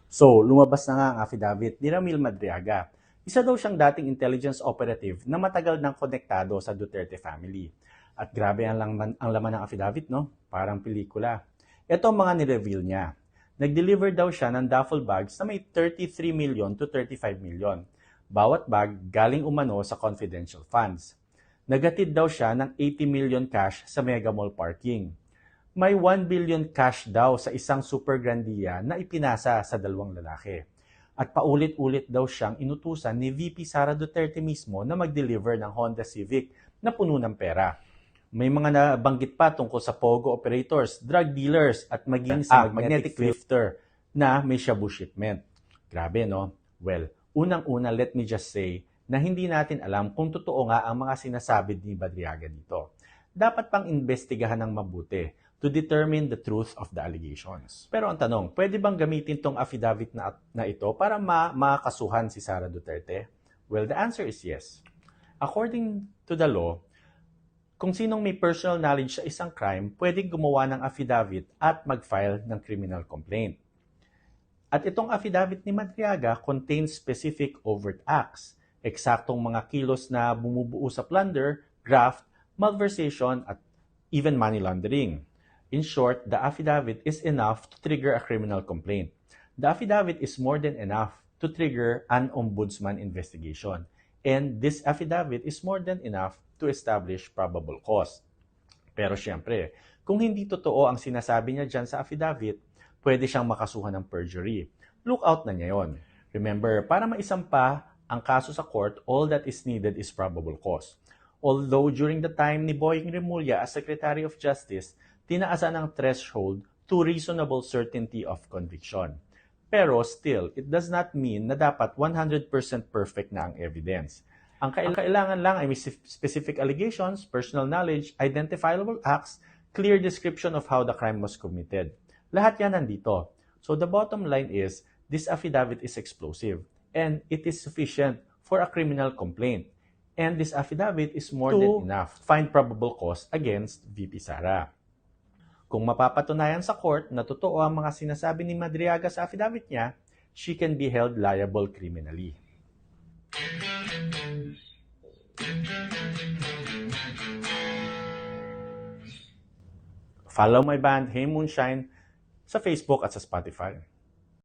So, lumabas na nga ang affidavit ni Ramil Madriaga. Isa daw siyang dating intelligence operative na matagal nang konektado sa Duterte family. At grabe ang laman ng affidavit, no? Parang pelikula. Ito ang mga nireveal niya. Nag-deliver daw siya ng duffel bags na may 33 million to 35 million. Bawat bag galing umano sa confidential funds. Nagatid daw siya ng 80 million cash sa Mega Mall parking. May 1 billion cash daw sa isang super grandia na ipinasa sa dalawang lalaki. At paulit-ulit daw siyang inutusan ni VP Sara Duterte mismo na mag-deliver ng Honda Civic na puno ng pera. May mga nabanggit pa tungkol sa Pogo operators, drug dealers at maging sa magnetic lifter na may shabu shipment. Grabe, no? Well, unang-una, let me just say na hindi natin alam kung totoo nga ang mga sinasabi ni Madriaga dito. Dapat pang investigahan ng mabuti to determine the truth of the allegations. Pero ang tanong, pwede bang gamitin tong affidavit na ito para makasuhan si Sara Duterte? Well, the answer is yes. According to the law, kung sinong may personal knowledge sa isang crime, pwedeng gumawa ng affidavit at mag-file ng criminal complaint. At itong affidavit ni Madriaga contains specific overt acts, eksaktong mga kilos na bumubuo sa plunder, graft, malversation, at even money laundering. In short, the affidavit is enough to trigger a criminal complaint. The affidavit is more than enough to trigger an ombudsman investigation. And this affidavit is more than enough to establish probable cause. Pero syempre, kung hindi totoo ang sinasabi niya dyan sa affidavit, pwede siyang makasuhan ng perjury. Look out na niya yon. Remember, para maisampa ang kaso sa court, all that is needed is probable cause. Although during the time ni Boying Remulla as Secretary of Justice, tinaasan ang threshold to reasonable certainty of conviction. Pero still, it does not mean na dapat 100% perfect na ang evidence. Ang kailangan lang ay may specific allegations, personal knowledge, identifiable acts, clear description of how the crime was committed. Lahat yan nandito. So the bottom line is, this affidavit is explosive and it is sufficient for a criminal complaint. And this affidavit is more than enough to find probable cause against VP Sara. Kung mapapatunayan sa court na totoo ang mga sinasabi ni Madriaga sa affidavit niya, she can be held liable criminally. Follow my band, Hey Moonshine, sa Facebook at sa Spotify.